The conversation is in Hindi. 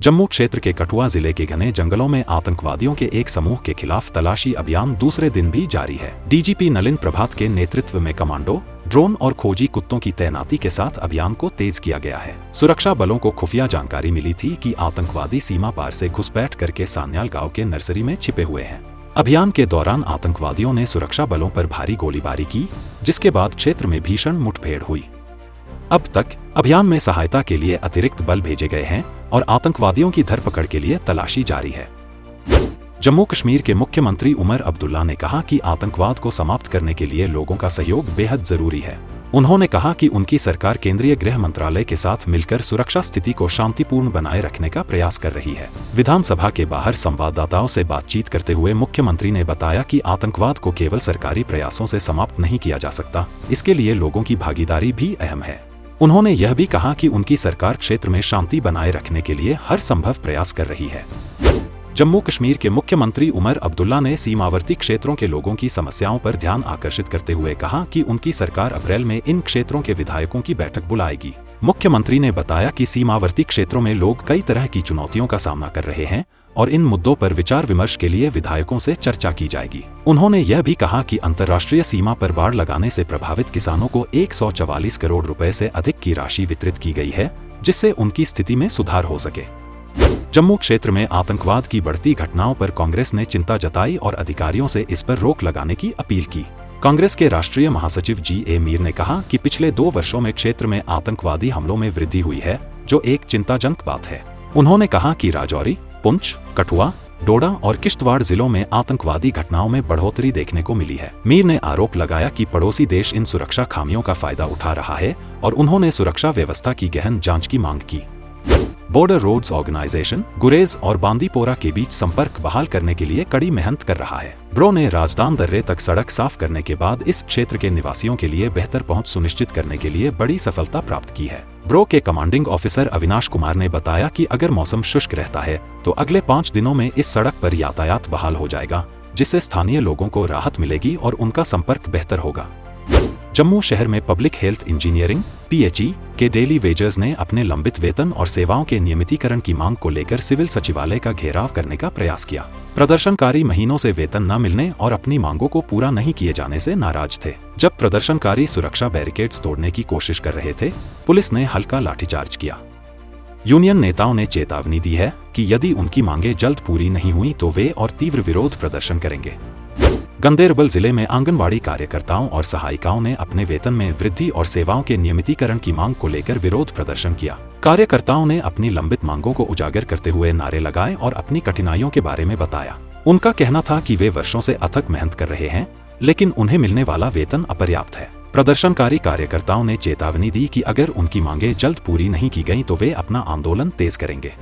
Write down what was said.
जम्मू क्षेत्र के कठुआ जिले के घने जंगलों में आतंकवादियों के एक समूह के खिलाफ तलाशी अभियान दूसरे दिन भी जारी है। डीजीपी नलिन प्रभात के नेतृत्व में कमांडो, ड्रोन और खोजी कुत्तों की तैनाती के साथ अभियान को तेज किया गया है। सुरक्षा बलों को खुफिया जानकारी मिली थी कि आतंकवादी सीमा पार से घुसपैठ करके सान्याल गांव के नर्सरी में छिपे हुए हैं। अभियान के दौरान आतंकवादियों ने सुरक्षा बलों पर भारी गोलीबारी की, जिसके बाद क्षेत्र में भीषण मुठभेड़ हुई। अब तक अभियान में सहायता के लिए अतिरिक्त बल भेजे गए हैं और आतंकवादियों की धरपकड़ के लिए तलाशी जारी है। जम्मू कश्मीर के मुख्यमंत्री उमर अब्दुल्ला ने कहा कि आतंकवाद को समाप्त करने के लिए लोगों का सहयोग बेहद जरूरी है। उन्होंने कहा कि उनकी सरकार केंद्रीय गृह मंत्रालय के साथ मिलकर सुरक्षा स्थिति को शांतिपूर्ण बनाए रखने का प्रयास कर रही है। विधानसभा के बाहर संवाददाताओं से बातचीत करते हुए मुख्यमंत्री ने बताया कि आतंकवाद को केवल सरकारी प्रयासों से समाप्त नहीं किया जा सकता, इसके लिए लोगों की भागीदारी भी अहम है। उन्होंने यह भी कहा कि उनकी सरकार क्षेत्र में शांति बनाए रखने के लिए हर संभव प्रयास कर रही है। जम्मू कश्मीर के मुख्यमंत्री उमर अब्दुल्ला ने सीमावर्ती क्षेत्रों के लोगों की समस्याओं पर ध्यान आकर्षित करते हुए कहा कि उनकी सरकार अप्रैल में इन क्षेत्रों के विधायकों की बैठक बुलाएगी। मुख्यमंत्री ने बताया कि सीमावर्ती क्षेत्रों में लोग कई तरह की चुनौतियों का सामना कर रहे हैं और इन मुद्दों पर विचार विमर्श के लिए विधायकों से चर्चा की जाएगी। उन्होंने यह भी कहा कि अंतर्राष्ट्रीय सीमा पर बाढ़ लगाने से प्रभावित किसानों को 144 करोड़ रुपए से अधिक की राशि वितरित की गई है, जिससे उनकी स्थिति में सुधार हो सके। जम्मू क्षेत्र में आतंकवाद की बढ़ती घटनाओं पर कांग्रेस ने चिंता जताई और अधिकारियों से इस पर रोक लगाने की अपील की। कांग्रेस के राष्ट्रीय महासचिव जी.ए. मीर ने कहा कि पिछले 2 वर्षों में क्षेत्र में आतंकवादी हमलों में वृद्धि हुई है, जो एक चिंताजनक बात है। उन्होंने कहा कि राजौरी, पुंछ, कठुआ, डोडा और किश्तवाड़ जिलों में आतंकवादी घटनाओं में बढ़ोतरी देखने को मिली है। मीर ने आरोप लगाया कि पड़ोसी देश इन सुरक्षा खामियों का फायदा उठा रहा है और उन्होंने सुरक्षा व्यवस्था की गहन जांच की मांग की। बॉर्डर रोड्स ऑर्गेनाइजेशन गुरेज और बांदीपोरा के बीच संपर्क बहाल करने के लिए कड़ी मेहनत कर रहा है। ब्रो ने राजदान दर्रे तक सड़क साफ करने के बाद इस क्षेत्र के निवासियों के लिए बेहतर पहुंच सुनिश्चित करने के लिए बड़ी सफलता प्राप्त की है। ब्रो के कमांडिंग ऑफिसर अविनाश कुमार ने बताया कि अगर मौसम शुष्क रहता है तो अगले 5 दिनों में इस सड़क पर यातायात बहाल हो जाएगा, जिससे स्थानीय लोगों को राहत मिलेगी और उनका संपर्क बेहतर होगा। जम्मू शहर में पब्लिक हेल्थ इंजीनियरिंग (PHE) के डेली वेजर्स ने अपने लंबित वेतन और सेवाओं के नियमितीकरण की मांग को लेकर सिविल सचिवालय का घेराव करने का प्रयास किया। प्रदर्शनकारी महीनों से वेतन न मिलने और अपनी मांगों को पूरा नहीं किए जाने से नाराज थे। जब प्रदर्शनकारी सुरक्षा बैरिकेड्स तोड़ने की कोशिश कर रहे थे, पुलिस ने हल्का लाठीचार्ज किया। यूनियन नेताओं ने चेतावनी दी है कि यदि उनकी मांगें जल्द पूरी नहीं हुई तो वे और तीव्र विरोध प्रदर्शन करेंगे। गंदेरबल जिले में आंगनवाड़ी कार्यकर्ताओं और सहायिकाओं ने अपने वेतन में वृद्धि और सेवाओं के नियमितीकरण की मांग को लेकर विरोध प्रदर्शन किया। कार्यकर्ताओं ने अपनी लंबित मांगों को उजागर करते हुए नारे लगाए और अपनी कठिनाइयों के बारे में बताया। उनका कहना था कि वे वर्षों से अथक मेहनत कर रहे हैं, लेकिन उन्हें मिलने वाला वेतन अपर्याप्त है। प्रदर्शनकारी कार्यकर्ताओं ने चेतावनी दी कि अगर उनकी मांगें जल्द पूरी नहीं की गईं तो वे अपना आंदोलन तेज करेंगे।